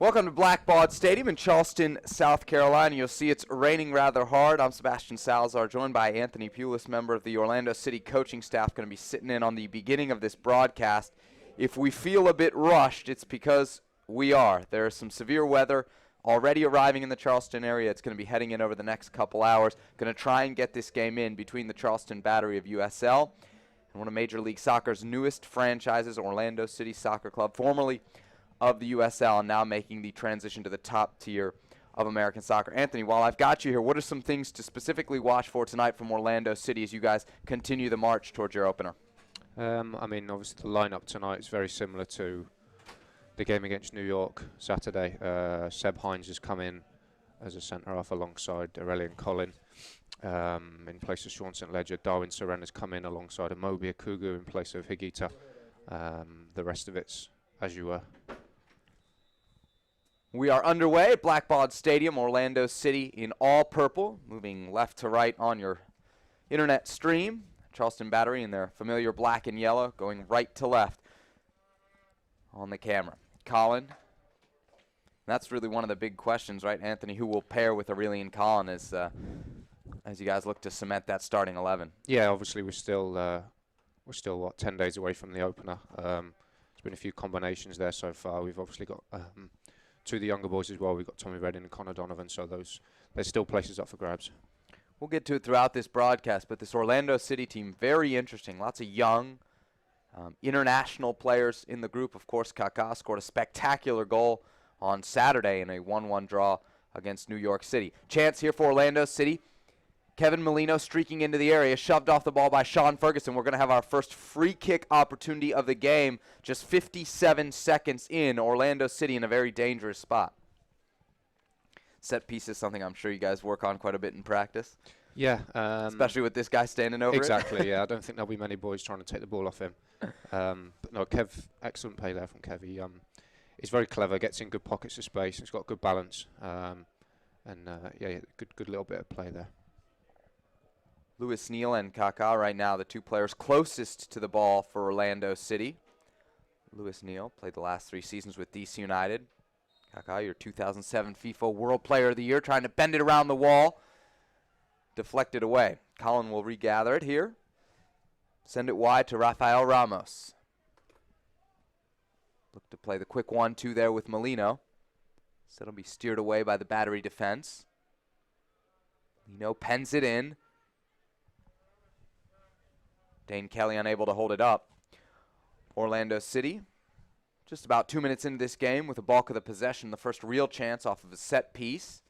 Welcome to Blackbaud Stadium in Charleston, South Carolina. You'll see it's raining rather hard. I'm Sebastian Salazar, joined by Anthony Pulis, member of the Orlando City coaching staff, going to be sitting in on the beginning of this broadcast. If we feel a bit rushed, it's because we are. There is some severe weather already arriving in the Charleston area. It's going to be heading in over the next couple hours. Going to try and get this game in between the Charleston Battery of USL and one of Major League Soccer's newest franchises, Orlando City Soccer Club, formerly of the USL, and now making the transition to the top tier of American soccer. Anthony, while I've got you here, what are some things to specifically watch for tonight from Orlando City as you guys continue the march towards your opener? Obviously the lineup tonight is very similar to the game against New York Saturday. Seb Hines has come in as a centre-half alongside Aurelian Collin in place of Sean St. Ledger. Darwin Seren has come in alongside Amobi Akugu in place of Higuita. The rest of it's as you were. We are underway at Blackbaud Stadium, Orlando City in all purple, moving left to right on your internet stream. Charleston Battery in their familiar black and yellow, going right to left on the camera. Collin. That's really one of the big questions, right, Anthony? Who will pair with Aurelian Collin as you guys look to cement that starting 11? Yeah, obviously we're still 10 days away from the opener. There's been a few combinations there so far. We've obviously got two of the younger boys as well. We've got Tommy Redding and Connor Donovan, so there's still places up for grabs. We'll get to it throughout this broadcast, but this Orlando City team, very interesting. Lots of young, international players in the group. Of course, Kaká scored a spectacular goal on Saturday in a 1-1 draw against New York City. Chance here for Orlando City. Kevin Molino streaking into the area, shoved off the ball by Sean Ferguson. We're going to have our first free kick opportunity of the game just 57 seconds in. Orlando City in a very dangerous spot. Set piece is something I'm sure you guys work on quite a bit in practice. Yeah. Especially with this guy standing over exactly, yeah. I don't think there'll be many boys trying to take the ball off him. But no, Kev, excellent play there from Kev. He's very clever, gets in good pockets of space, he's got good balance. Good little bit of play there. Lewis Neal and Kaká right now, the two players closest to the ball for Orlando City. Lewis Neal played the last 3 seasons with DC United. Kaká, your 2007 FIFA World Player of the Year, trying to bend it around the wall. Deflected away. Collin will regather it here. Send it wide to Rafael Ramos. Look to play the quick 1-2 there with Molino. So it'll be steered away by the Battery defense. Molino pens it in. Dane Kelly unable to hold it up. Orlando City, just about 2 minutes into this game with the bulk of the possession, the first real chance off of a set piece.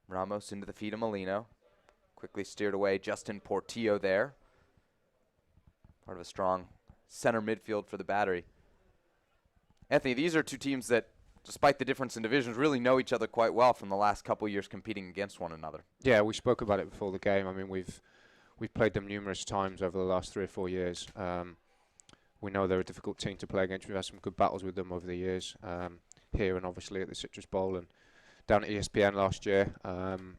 Ramos into the feet of Molino. Quickly steered away. Justin Portillo there. Part of a strong center midfield for the Battery. Anthony, these are two teams that, despite the difference in divisions, really know each other quite well from the last couple of years competing against one another. Yeah, we spoke about it before the game. I mean, we've played them numerous times over the last 3 or 4 years. We know they're a difficult team to play against. We've had some good battles with them over the years, here and obviously at the Citrus Bowl and down at ESPN last year. And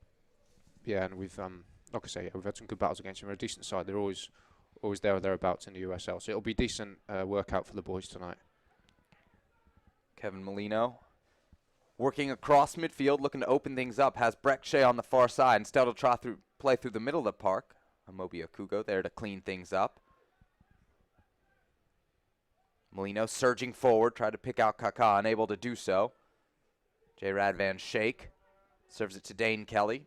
we've, like I say, we've had some good battles against them. They're a decent side. They're always there or thereabouts in the USL. So it'll be decent workout for the boys tonight. Kevin Molino working across midfield, looking to open things up, has Breck Shea on the far side. Instead he'll try play through the middle of the park. Amobi Akugo there to clean things up. Molino surging forward, tried to pick out Kaká, unable to do so. J. Radvan Sheikh serves it to Dane Kelly.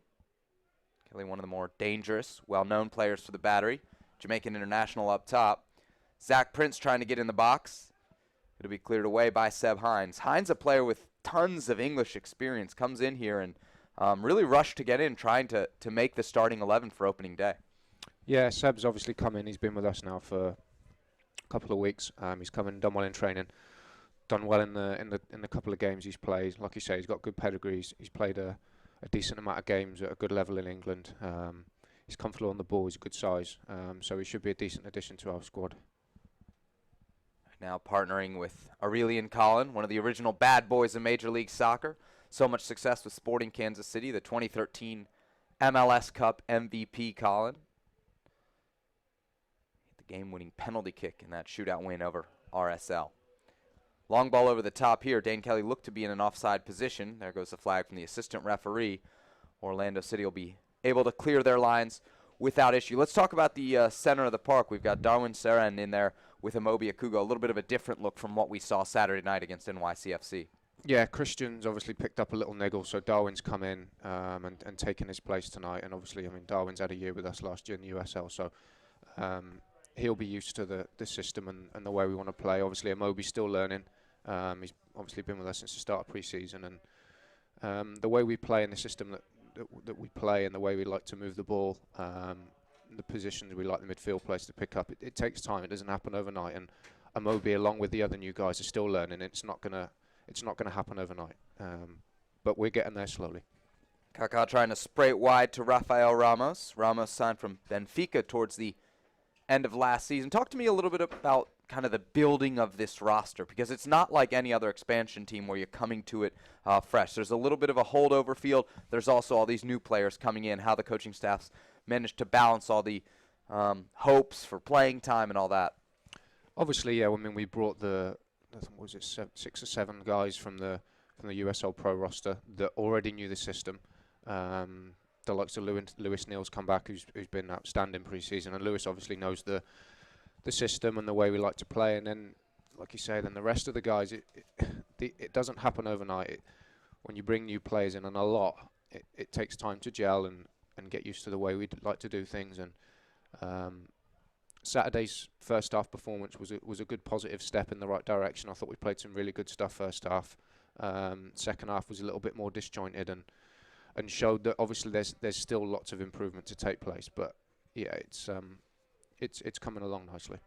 Kelly, one of the more dangerous, well-known players for the Battery. Jamaican international up top. Zach Prince trying to get in the box. It'll be cleared away by Seb Hines. Hines, a player with tons of English experience, comes in here and really rushed to get in, trying to make the starting 11 for opening day. Yeah, Seb's obviously come in. He's been with us now for a couple of weeks. He's come in, done well in training, done well in the couple of games he's played. Like you say, he's got good pedigree. He's played a decent amount of games at a good level in England. He's comfortable on the ball. He's a good size, so he should be a decent addition to our squad. Now partnering with Aurelian Collin, one of the original bad boys of Major League Soccer. So much success with Sporting Kansas City, the 2013 MLS Cup MVP Collin. game-winning penalty kick in that shootout win over RSL. Long ball over the top here. Dane Kelly looked to be in an offside position. There goes the flag from the assistant referee. Orlando City will be able to clear their lines without issue. Let's talk about the center of the park. We've got Darwin Seren in there with Amobi Akugo. A little bit of a different look from what we saw Saturday night against NYCFC. Yeah, Christian's obviously picked up a little niggle, so Darwin's come in and taken his place tonight. And obviously, I mean, Darwin's had a year with us last year in the USL, so he'll be used to the system and the way we want to play. Obviously, Amobi's still learning. He's obviously been with us since the start of pre-season, and the way we play in the system that we play and the way we like to move the ball, the positions we like the midfield players to pick up, it takes time. It doesn't happen overnight, and Amobi, along with the other new guys, are still learning. It's not gonna happen overnight, but we're getting there slowly. Kaká trying to spray it wide to Rafael Ramos. Ramos signed from Benfica towards the end of last season. Talk to me a little bit about kind of the building of this roster, because it's not like any other expansion team where you're coming to it fresh. There's a little bit of a holdover field. There's also all these new players coming in, how the coaching staff's managed to balance all the hopes for playing time and all that. Obviously, yeah, I mean, we brought was it 6 or 7 guys from the USL Pro roster that already knew the system. The likes of Lewis Neal's come back, who's been outstanding pre-season, and Lewis obviously knows the system and the way we like to play. And then, like you say, then the rest of the guys, it doesn't happen overnight. When you bring new players in, and a lot, it takes time to gel and get used to the way we'd like to do things. And Saturday's first half performance was a good positive step in the right direction. I thought we played some really good stuff first half. Second half was a little bit more disjointed and showed that obviously there's still lots of improvement to take place. But yeah, it's coming along nicely.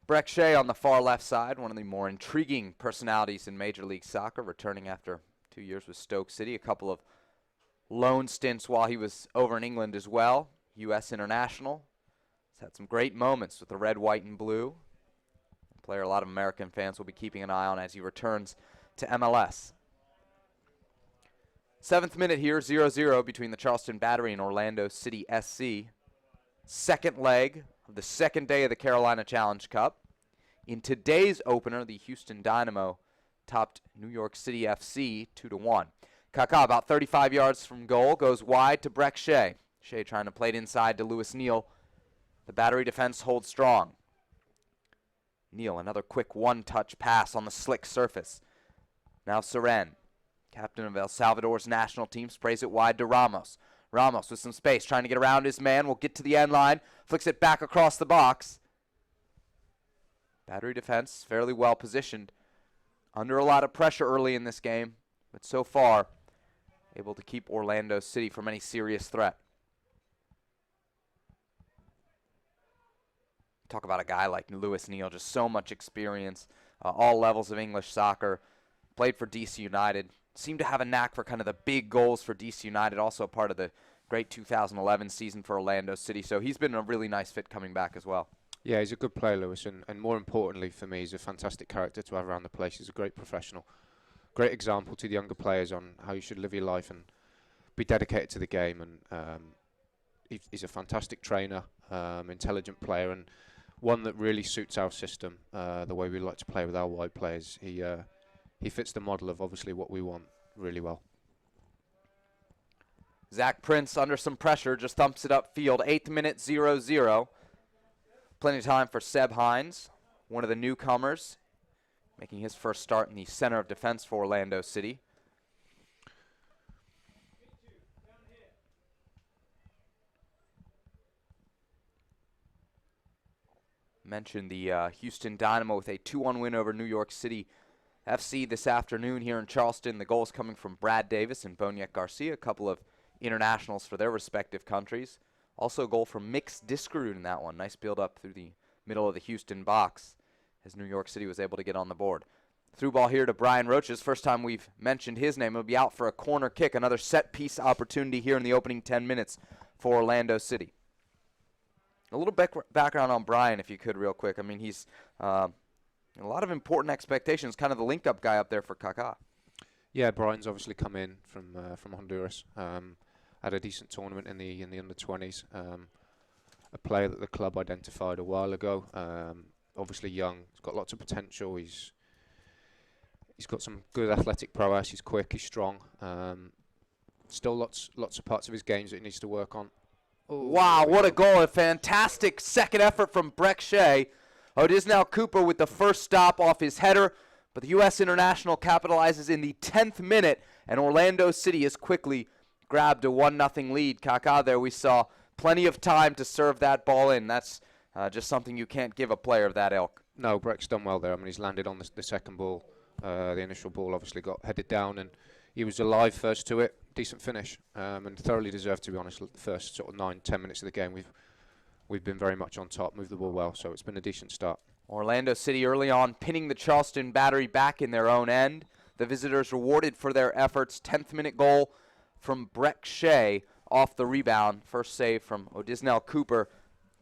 Breck Shea on the far left side, one of the more intriguing personalities in Major League Soccer, returning after 2 years with Stoke City, a couple of loan stints while he was over in England as well, U.S. international. He's had some great moments with the red, white, and blue. A player a lot of American fans will be keeping an eye on as he returns to MLS. 7th minute here, 0-0 between the Charleston Battery and Orlando City SC. Second leg of the second day of the Carolina Challenge Cup. In today's opener, the Houston Dynamo topped New York City FC 2-1. Kaká, about 35 yards from goal, goes wide to Breck Shea. Shea trying to play it inside to Lewis Neal. The Battery defense holds strong. Neal, another quick one-touch pass on the slick surface. Now Seren, captain of El Salvador's national team, sprays it wide to Ramos. Ramos with some space, trying to get around his man, will get to the end line, flicks it back across the box. Battery defense fairly well positioned. Under a lot of pressure early in this game, but so far able to keep Orlando City from any serious threat. Talk about a guy like Lewis Neal, just so much experience, all levels of English soccer, played for DC United, seemed to have a knack for kind of the big goals for DC United, also a part of the great 2011 season for Orlando City, so he's been a really nice fit coming back as well. Yeah, he's a good player, Lewis, and more importantly for me, he's a fantastic character to have around the place. He's a great professional, great example to the younger players on how you should live your life and be dedicated to the game, and he's a fantastic trainer, intelligent player, and one that really suits our system, the way we like to play with our wide players. He fits the model of obviously what we want really well. Zach Prince under some pressure, just thumps it upfield. 8th minute, 0-0. Plenty of time for Seb Hines, one of the newcomers, making his first start in the center of defense for Orlando City. Mentioned the Houston Dynamo with a 2-1 win over New York City FC this afternoon here in Charleston. The goals coming from Brad Davis and Boniek Garcia, a couple of internationals for their respective countries. Also a goal from Mix Diskerud in that one. Nice build up through the middle of the Houston box as New York City was able to get on the board. Through ball here to Brian Roaches. First time we've mentioned his name. He'll be out for a corner kick. Another set piece opportunity here in the opening 10 minutes for Orlando City. A little background on Brian, if you could, real quick. I mean, he's a lot of important expectations, kind of the link-up guy up there for Kaká. Yeah, Brian's obviously come in from Honduras. Had a decent tournament in the under-20s. a player that the club identified a while ago. Obviously young, he's got lots of potential. He's got some good athletic prowess. He's quick. He's strong. Still lots of parts of his games that he needs to work on. Ooh, wow, what a goal. A fantastic second effort from Breck Shea. It is now Cooper with the first stop off his header, but the U.S. International capitalizes in the 10th minute, and Orlando City has quickly grabbed a 1-0 lead. Kaká there, we saw plenty of time to serve that ball in. That's just something you can't give a player of that ilk. No, Breck's done well there. I mean, he's landed on the second ball. The initial ball obviously got headed down, and he was alive first to it. Decent finish, and thoroughly deserved, to be honest. The first sort of 9-10 minutes of the game, we've been very much on top, moved the ball well, so it's been a decent start. Orlando City early on pinning the Charleston Battery back in their own end. The visitors rewarded for their efforts. 10th minute goal from Breck Shea off the rebound. First save from Odisnell Cooper,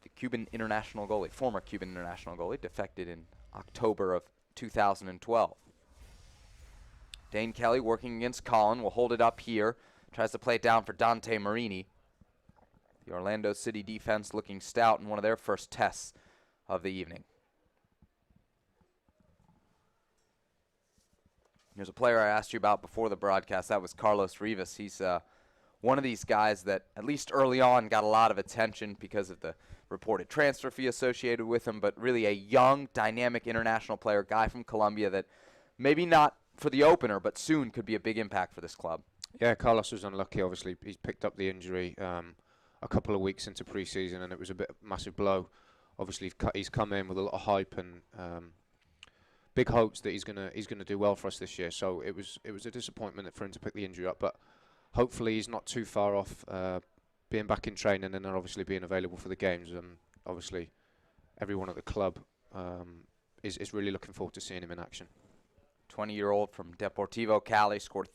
the Cuban international goalie, former Cuban international goalie, defected in October of 2012. Dane Kelly working against Collin, will hold it up here. Tries to play it down for Dante Marini. The Orlando City defense looking stout in one of their first tests of the evening. There's a player I asked you about before the broadcast. That was Carlos Rivas. He's one of these guys that, at least early on, got a lot of attention because of the reported transfer fee associated with him, but really a young, dynamic international player, guy from Colombia that maybe not for the opener, but soon could be a big impact for this club. Yeah, Carlos was unlucky. Obviously, he's picked up the injury a couple of weeks into pre-season, and it was a massive blow. Obviously, he's come in with a lot of hype and big hopes that he's gonna do well for us this year. So it was a disappointment for him to pick the injury up, but hopefully he's not too far off being back in training and then obviously being available for the games. And obviously, everyone at the club is really looking forward to seeing him in action. 20-year-old from Deportivo Cali, scored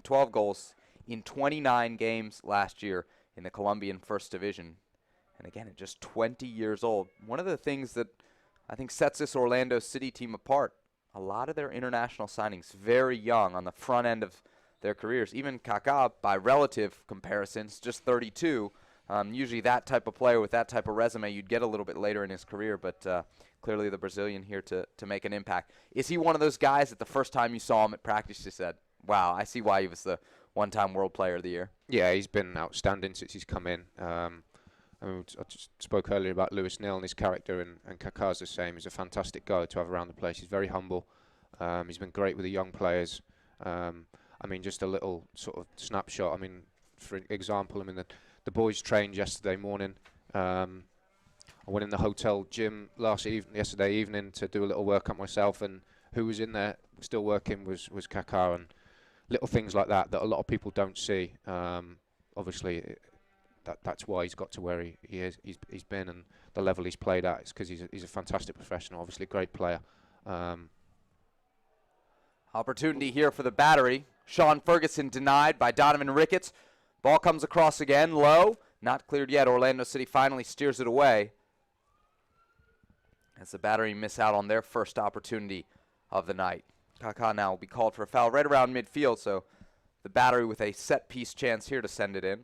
12 goals in 29 games last year in the Colombian First Division. And again, at just 20 years old. One of the things that I think sets this Orlando City team apart, a lot of their international signings very young on the front end of their careers. Even Kaká, by relative comparisons, just 32. Usually that type of player with that type of resume you'd get a little bit later in his career, but clearly the Brazilian here to make an impact. Is he one of those guys that the first time you saw him at practice you said, wow, I see why he was the one-time World Player of the Year? Yeah, he's been outstanding since he's come in. I just spoke earlier about Lewis Neal and his character, and Kaká's the same. He's a fantastic guy to have around the place. He's very humble. He's been great with the young players. Just a little sort of snapshot. For example, the boys trained yesterday morning. I went in the hotel gym yesterday evening to do a little workout myself, and who was in there still working was Kaká, and little things like that a lot of people don't see. Obviously, that's why he's got to where he's been, and the level he's played at is because he's a fantastic professional, obviously a great player. Opportunity here for the Battery. Sean Ferguson denied by Donovan Ricketts. Ball comes across again, low. Not cleared yet. Orlando City finally steers it away as the Battery miss out on their first opportunity of the night. Kaká now will be called for a foul right around midfield, so the Battery with a set-piece chance here to send it in.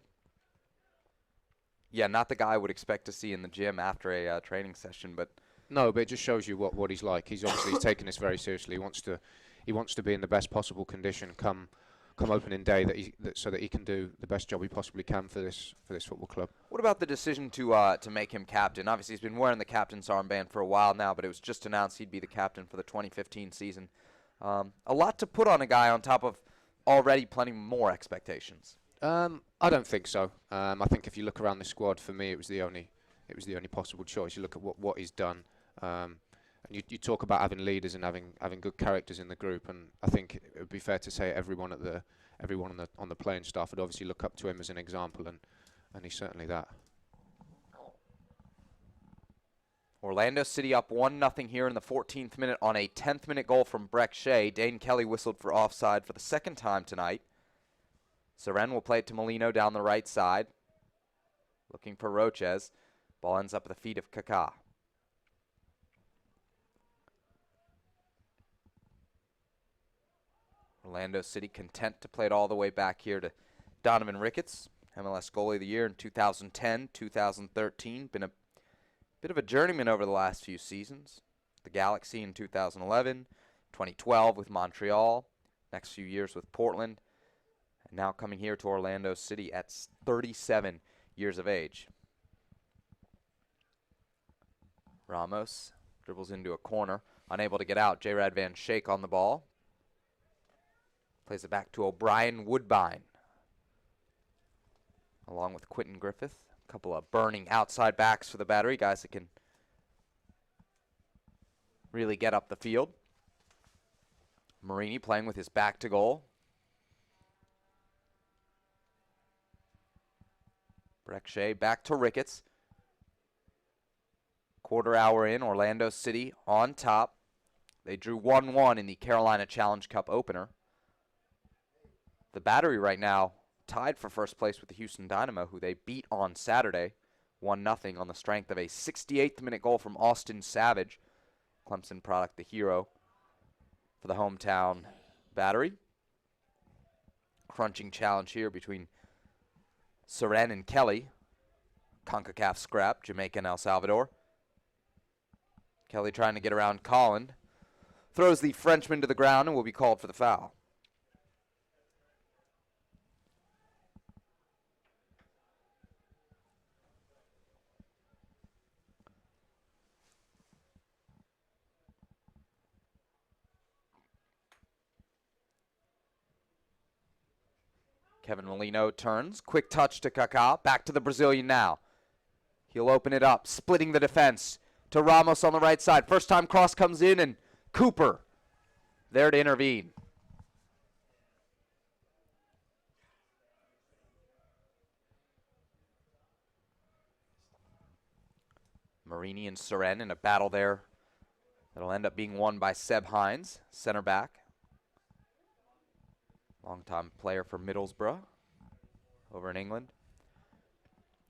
Yeah, not the guy I would expect to see in the gym after a training session, but... No, but it just shows you what he's like. He's obviously taking this very seriously. He wants to be in the best possible condition come opening day so that he can do the best job he possibly can for this football club. What about the decision to make him captain? Obviously, he's been wearing the captain's armband for a while now, but it was just announced he'd be the captain for the 2015 season. A lot to put on a guy on top of already plenty more expectations. I don't think so. I think if you look around the squad, for me, it was the only possible choice. You look at what he's done. And you talk about having leaders and having good characters in the group, and I think it would be fair to say everyone on the playing staff would obviously look up to him as an example, and he's certainly that. Orlando City up 1-0 here in the 14th minute on a 10th minute goal from Breck Shea. Dane Kelly whistled for offside for the second time tonight. Seren will play it to Molino down the right side, looking for Roches. Ball ends up at the feet of Kaká. Orlando City content to play it all the way back here to Donovan Ricketts, MLS goalie of the year in 2010, 2013. Been a Bit of a journeyman over the last few seasons. The Galaxy in 2011, 2012 with Montreal, next few years with Portland, and now coming here to Orlando City at 37 years of age. Ramos dribbles into a corner, unable to get out. J-Rad Van Schaik on the ball. Plays it back to O'Brien Woodbine, along with Quentin Griffith. A couple of burning outside backs for the Battery, guys that can really get up the field. Marini playing with his back to goal. Breck back to Ricketts. Quarter hour in, Orlando City on top. They drew 1-1 in the Carolina Challenge Cup opener. The Battery right now tied for first place with the Houston Dynamo, who they beat on Saturday, 1-0 on the strength of a 68th minute goal from Austin Savage. Clemson product, the hero for the hometown Battery. Crunching challenge here between Seren and Kelly. CONCACAF scrap, Jamaica and El Salvador. Kelly trying to get around Collin. Throws the Frenchman to the ground and will be called for the foul. Kevin Molino turns. Quick touch to Kaká. Back to the Brazilian now. He'll open it up, splitting the defense to Ramos on the right side. First time cross comes in, and Cooper there to intervene. Marini and Seren in a battle there that'll end up being won by Seb Hines, center back. Longtime player for Middlesbrough over in England.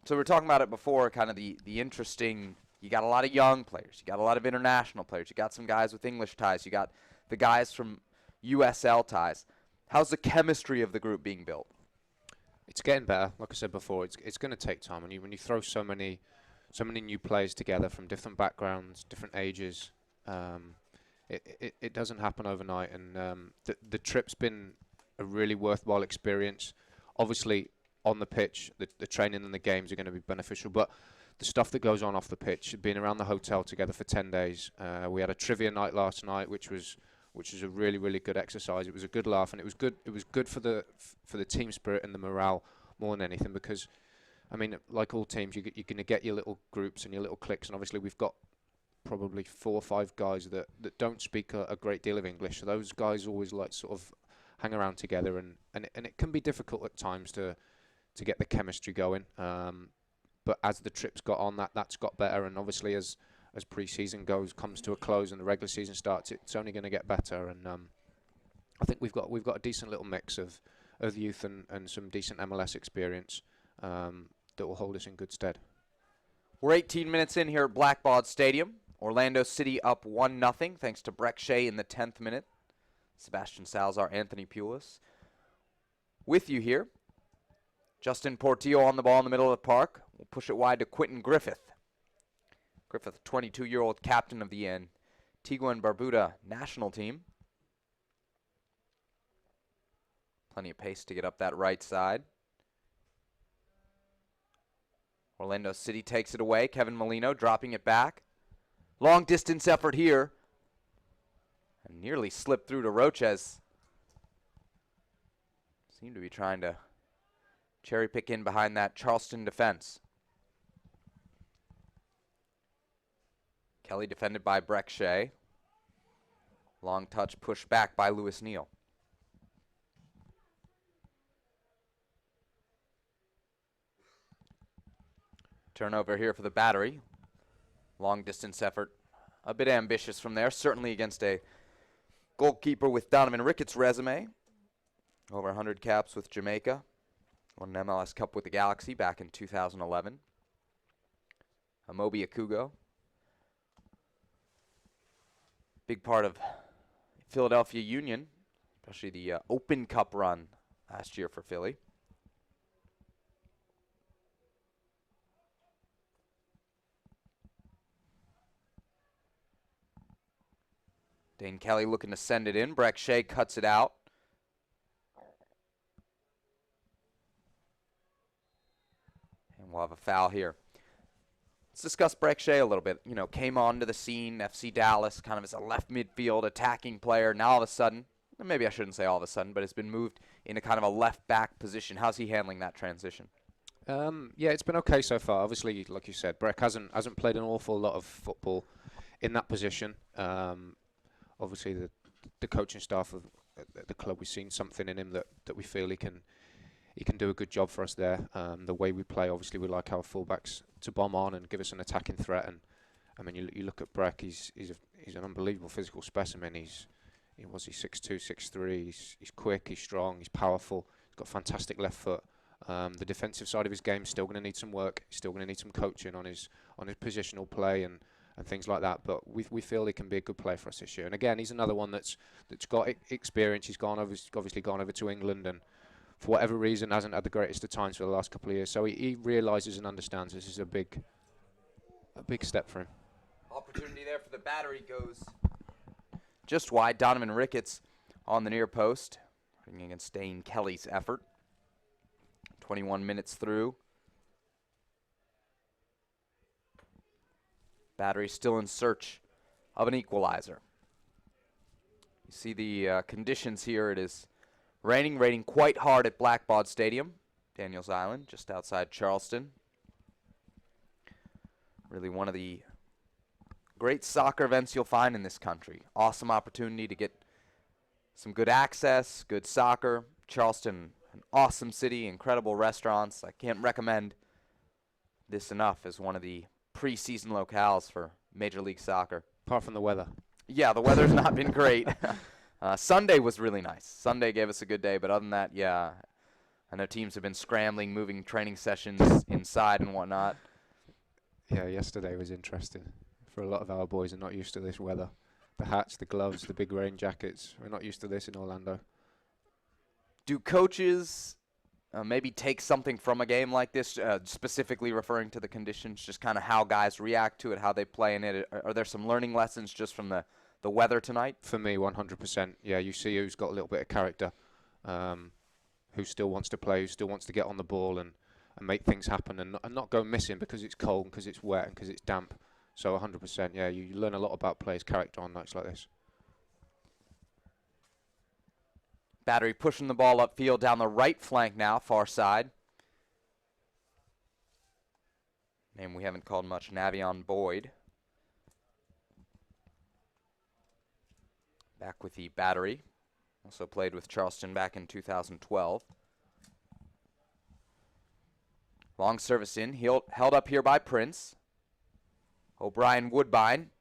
So we were talking about it before, kind of the interesting, you got a lot of young players, you got a lot of international players, you got some guys with English ties, you got the guys from USL ties. How's the chemistry of the group being built? It's getting better. Like I said before, it's going to take time. When you throw so many new players together from different backgrounds, different ages, it doesn't happen overnight. And the trip's been a really worthwhile experience. Obviously, on the pitch, the training and the games are going to be beneficial, but the stuff that goes on off the pitch, being around the hotel together for 10 days. We had a trivia night last night, which was a really, really good exercise. It was a good laugh, and it was good for the team spirit and the morale more than anything, because, I mean, like all teams, you're going to get your little groups and your little cliques, and obviously we've got probably 4 or 5 guys that don't speak a great deal of English. So those guys always like sort of hang around together, and it can be difficult at times to get the chemistry going. But as the trips got on, that's got better, and obviously as pre-season comes to a close and the regular season starts, it's only going to get better. And I think we've got a decent little mix of youth and some decent MLS experience that will hold us in good stead. We're 18 minutes in here at Blackbaud Stadium. Orlando City up 1-0 thanks to Breck Shea in the 10th minute. Sebastian Salazar, Anthony Pulis with you here. Justin Portillo on the ball in the middle of the park. We'll push it wide to Quentin Griffith. Griffith, 22-year-old captain of the Antigua and Barbuda national team. Plenty of pace to get up that right side. Orlando City takes it away. Kevin Molino dropping it back. Long distance effort here. And nearly slipped through to Roches. Seemed to be trying to cherry pick in behind that Charleston defense. Kelly defended by Breck Shea. Long touch pushed back by Lewis Neal. Turnover here for the Battery. Long distance effort. A bit ambitious from there, certainly against a goalkeeper with Donovan Ricketts' resume. Over 100 caps with Jamaica. Won an MLS Cup with the Galaxy back in 2011. Amobi Akugo. Big part of Philadelphia Union, especially the Open Cup run last year for Philly. Dane Kelly looking to send it in. Breck Shea cuts it out. And we'll have a foul here. Let's discuss Breck Shea a little bit. You know, came onto the scene, FC Dallas, kind of as a left midfield attacking player. Now all of a sudden, maybe I shouldn't say all of a sudden, but has been moved into kind of a left back position. How's he handling that transition? Yeah, it's been okay so far. Obviously, like you said, Breck hasn't played an awful lot of football in that position. Obviously, the coaching staff at the club, we've seen something in him that we feel he can do a good job for us there. The way we play, obviously, we like our fullbacks to bomb on and give us an attacking threat. And I mean, you look at Breck, he's an unbelievable physical specimen. He's 6'2", 6'3". He's quick, he's strong, he's powerful. He's got fantastic left foot. The defensive side of his game is still going to need some work. He's still going to need some coaching on his positional play and things like that. But we feel he can be a good player for us this year. And again, he's another one that's got experience. He's obviously gone over to England and for whatever reason hasn't had the greatest of times for the last couple of years. So he realises and understands this is a big step for him. Opportunity there for the Battery goes just wide. Donovan Ricketts on the near post, running against Dane Kelly's effort. 21 minutes through. Battery still in search of an equalizer. You see the conditions here. It is raining quite hard at Blackbaud Stadium, Daniels Island, just outside Charleston. Really one of the great soccer events you'll find in this country. Awesome opportunity to get some good access, good soccer. Charleston, an awesome city, incredible restaurants. I can't recommend this enough as one of the preseason locales for Major League Soccer. Apart from the weather. Yeah, the weather's not been great. Sunday was really nice. Sunday gave us a good day, but other than that, yeah, I know teams have been scrambling, moving training sessions inside and whatnot. Yeah, yesterday was interesting. For a lot of our boys are not used to this weather. The hats, the gloves, the big rain jackets. We're not used to this in Orlando. Do coaches maybe take something from a game like this, specifically referring to the conditions, just kind of how guys react to it, how they play in it? Are there some learning lessons just from the weather tonight? For me, 100%. Yeah, you see who's got a little bit of character, who still wants to play, who still wants to get on the ball and make things happen and not go missing because it's cold, because it's wet and because it's damp. So 100%, yeah, you learn a lot about players' character on nights like this. Battery pushing the ball upfield down the right flank now, far side. Name we haven't called much, Navion Boyd. Back with the Battery. Also played with Charleston back in 2012. Long service in, held up here by Prince. O'Brien Woodbine.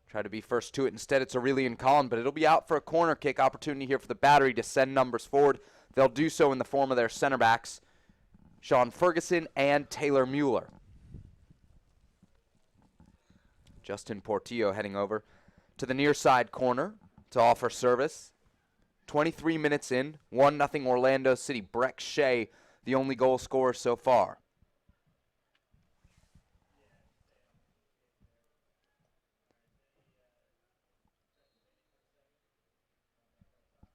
Try to be first to it. Instead, it's Aurelian Collin, but it'll be out for a corner kick opportunity here for the Battery to send numbers forward. They'll do so in the form of their center backs, Sean Ferguson and Taylor Mueller. Justin Portillo heading over to the near side corner to offer service. 23 minutes in, 1-0 Orlando City. Breck Shea, the only goal scorer so far.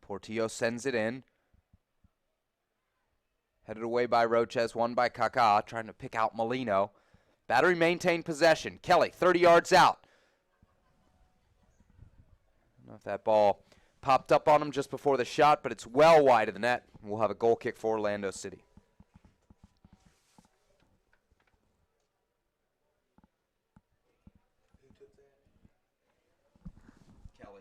Portillo sends it in. Headed away by Roches, won by Kaká, trying to pick out Molino. Battery maintained possession. Kelly, 30 yards out. I don't know if that ball popped up on him just before the shot, but it's well wide of the net. We'll have a goal kick for Orlando City. Kelly.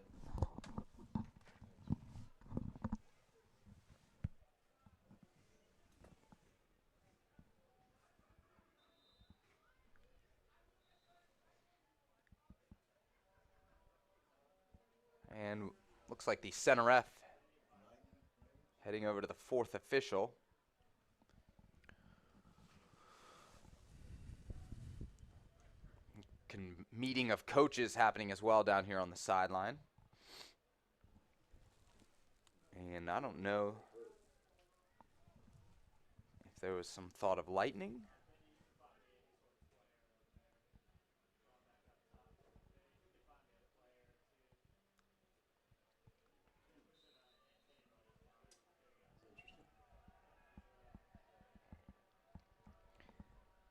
And looks like the center ref heading over to the fourth official. Meeting of coaches happening as well down here on the sideline. And I don't know if there was some thought of lightning.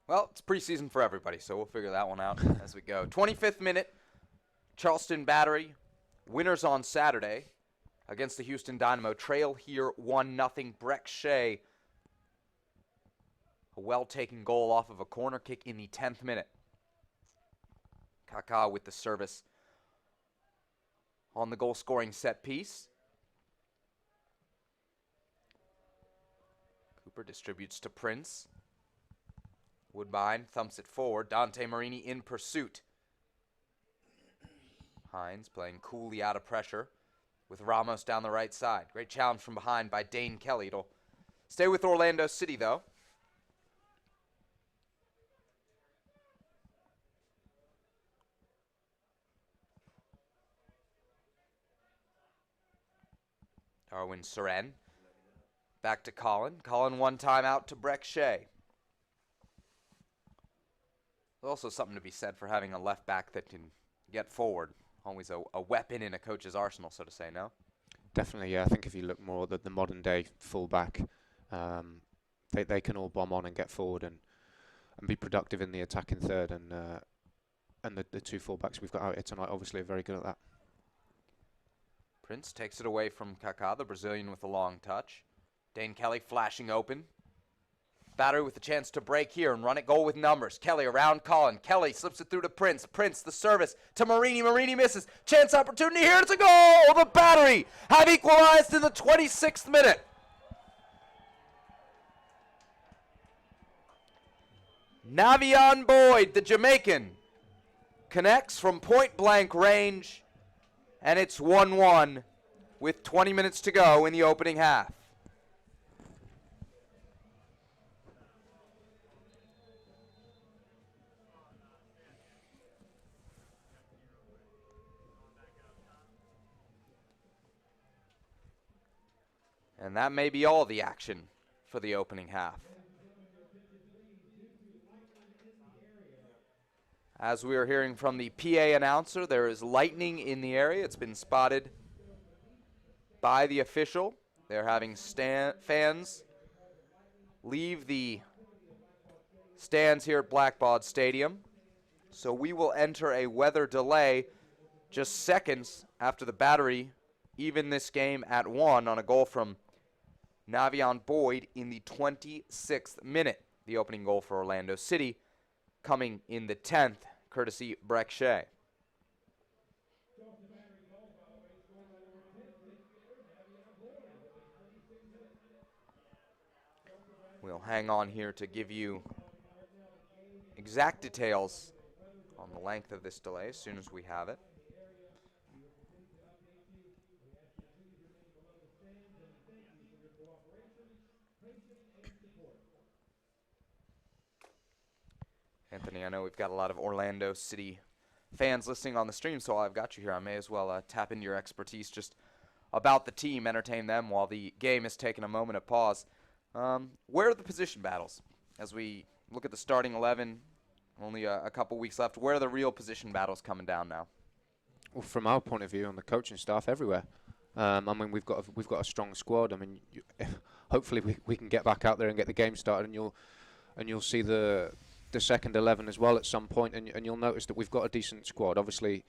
Well, it's preseason for everybody, so we'll figure that one out as we go. 25th minute, Charleston Battery, winners on Saturday against the Houston Dynamo. Trail here 1-0. Breck Shea, a well-taken goal off of a corner kick in the 10th minute. Kaká with the service on the goal-scoring set piece. Cooper distributes to Prince. Woodbine thumps it forward. Dante Marini in pursuit. Hines playing coolly out of pressure with Ramos down the right side. Great challenge from behind by Dane Kelly. It'll stay with Orlando City, though. Darwin Seren. Back to Colin. Colin one time out to Breck Shea. There's also something to be said for having a left back that can get forward. Always a weapon in a coach's arsenal, so to say, no? Definitely, yeah. I think if you look more at the modern day fullback, they can all bomb on and get forward and be productive in the attacking third. And the two fullbacks we've got out here tonight obviously are very good at that. Prince takes it away from Kaká, the Brazilian with a long touch. Dane Kelly flashing open. Battery with the chance to break here and run it goal with numbers. Kelly around Colin. Kelly slips it through to Prince. Prince, the service to Marini. Marini misses. Chance opportunity here. It's a goal. The Battery have equalized in the 26th minute. Navion Boyd, the Jamaican, connects from point-blank range, and it's 1-1 with 20 minutes to go in the opening half. And that may be all the action for the opening half. As we are hearing from the PA announcer, there is lightning in the area. It's been spotted by the official. They're having fans leave the stands here at Blackbaud Stadium. So we will enter a weather delay just seconds after the Battery even this game at 1 on a goal from Navion Boyd in the 26th minute. The opening goal for Orlando City coming in the 10th, courtesy Breck Shea. We'll hang on here to give you exact details on the length of this delay as soon as we have it. Anthony, I know we've got a lot of Orlando City fans listening on the stream, so while I've got you here, I may as well tap into your expertise just about the team, entertain them while the game has taken a moment of pause. Where are the position battles? As we look at the starting 11, only a couple weeks left, where are the real position battles coming down now? Well, from our point of view, on the coaching staff, everywhere. I mean, we've got a strong squad. I mean, hopefully we can get back out there and get the game started, and you'll see the second 11 as well at some point, and you'll notice that we've got a decent squad. Obviously,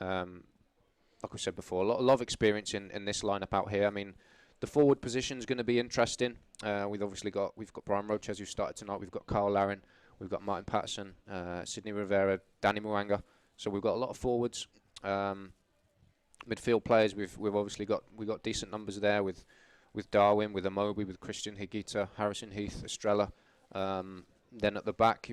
like we said before, a lot of experience in this lineup out here. I mean, the forward position is going to be interesting. We've got Brian Roches who started tonight. We've got Carl Larin. We've got Martin Patterson, Sidney Rivera, Danny Mwanga. So we've got a lot of forwards. Midfield players. We've obviously got decent numbers there with Darwin, with Amobi, with Christian Higuita, Harrison Heath, Estrella. Then at the back,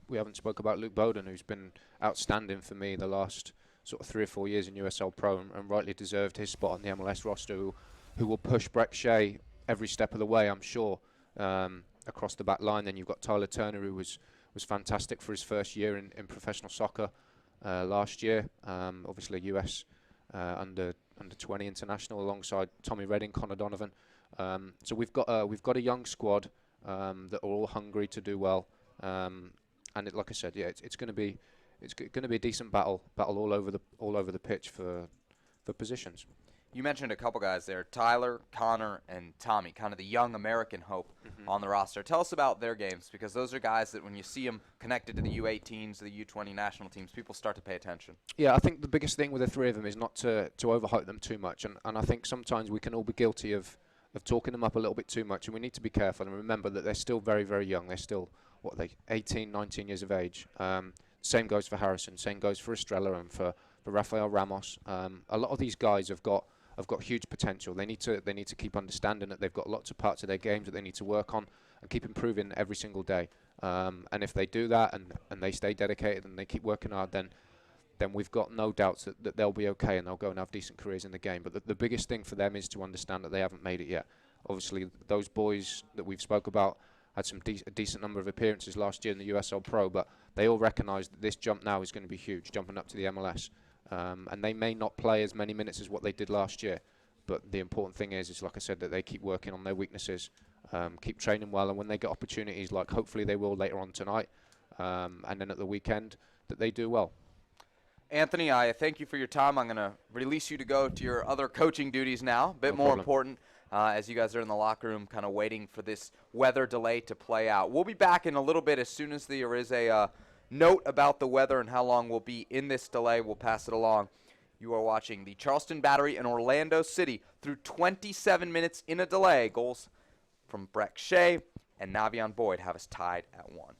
we haven't spoke about Luke Bowden, who's been outstanding for me the last sort of 3 or 4 years in USL Pro, and rightly deserved his spot on the MLS roster, who will push Breck Shea every step of the way, I'm sure, across the back line. Then you've got Tyler Turner, who was fantastic for his first year in professional soccer last year. Obviously US under 20 international alongside Tommy Redding, Connor Donovan. So we've got a young squad that are all hungry to do well, and like I said, yeah, it's going to be a decent battle all over the pitch for positions. You mentioned a couple guys there, Tyler, Connor, and Tommy, kind of the young American hope on the roster. Tell us about their games, because those are guys that when you see them connected to the U18s, the U20 national teams, people start to pay attention. Yeah, I think the biggest thing with the three of them is not to overhype them too much. And I think sometimes we can all be guilty of talking them up a little bit too much, and we need to be careful and remember that they're still very, very young. They're still, 18, 19 years of age. Same goes for Harrison, same goes for Estrella and for Rafael Ramos. A lot of these guys have got huge potential. They need to keep understanding that they've got lots of parts of their games that they need to work on and keep improving every single day. And if they do that and they stay dedicated and they keep working hard, then we've got no doubts that they'll be okay and they'll go and have decent careers in the game. But the biggest thing for them is to understand that they haven't made it yet. Obviously, those boys that we've spoke about had some a decent number of appearances last year in the USL Pro, but they all recognise that this jump now is going to be huge, jumping up to the MLS. And they may not play as many minutes as what they did last year, but the important thing is like I said, that they keep working on their weaknesses, keep training well, and when they get opportunities, like hopefully they will later on tonight, and then at the weekend, that they do well. Anthony, I thank you for your time. I'm going to release you to go to your other coaching duties now. A bit No more problem. important as you guys are in the locker room kind of waiting for this weather delay to play out. We'll be back in a little bit as soon as there is a note about the weather and how long we'll be in this delay. We'll pass it along. You are watching the Charleston Battery in Orlando City through 27 minutes in a delay. Goals from Breck Shea and Navion Boyd have us tied at 1.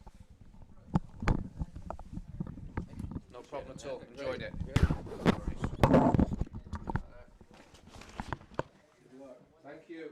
No problem at all. Enjoyed it. Thank you.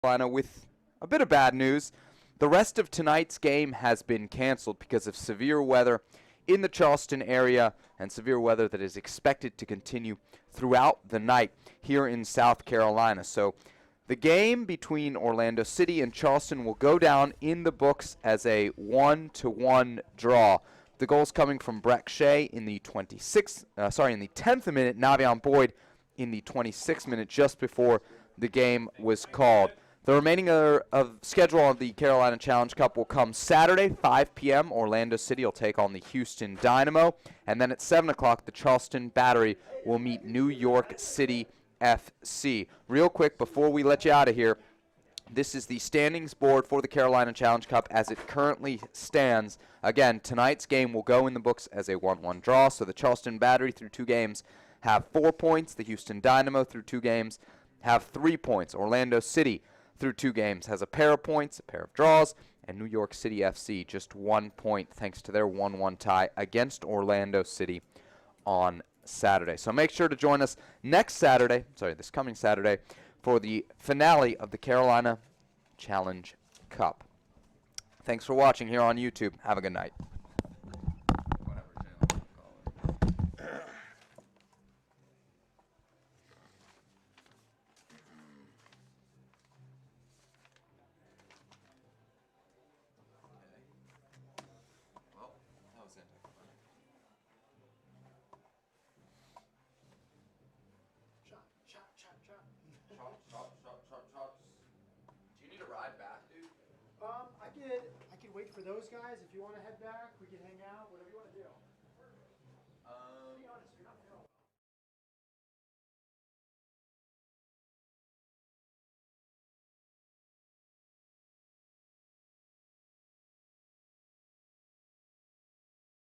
Carolina with a bit of bad news. The rest of tonight's game has been canceled because of severe weather in the Charleston area and severe weather that is expected to continue throughout the night here in South Carolina. So the game between Orlando City and Charleston will go down in the books as a 1-1 draw. The goals coming from Breck Shea in the 10th minute, Navion Boyd in the 26th minute, just before the game was called. The remaining schedule of the Carolina Challenge Cup will come Saturday, 5 p.m. Orlando City will take on the Houston Dynamo. And then at 7 o'clock, the Charleston Battery will meet New York City FC. Real quick, before we let you out of here, this is the standings board for the Carolina Challenge Cup as it currently stands. Again, tonight's game will go in the books as a 1-1 draw. So the Charleston Battery through 2 games have 4 points. The Houston Dynamo through 2 games have 3 points. Orlando City through 2 games has a pair of points, a pair of draws, and New York City FC just 1 point thanks to their 1-1 tie against Orlando City on Saturday. So make sure to join us this coming Saturday, for the finale of the Carolina Challenge Cup. Thanks for watching here on YouTube. Have a good night. Do you need a ride back, dude? I could wait for those guys. If you want to head back, we can hang out, whatever you want to do.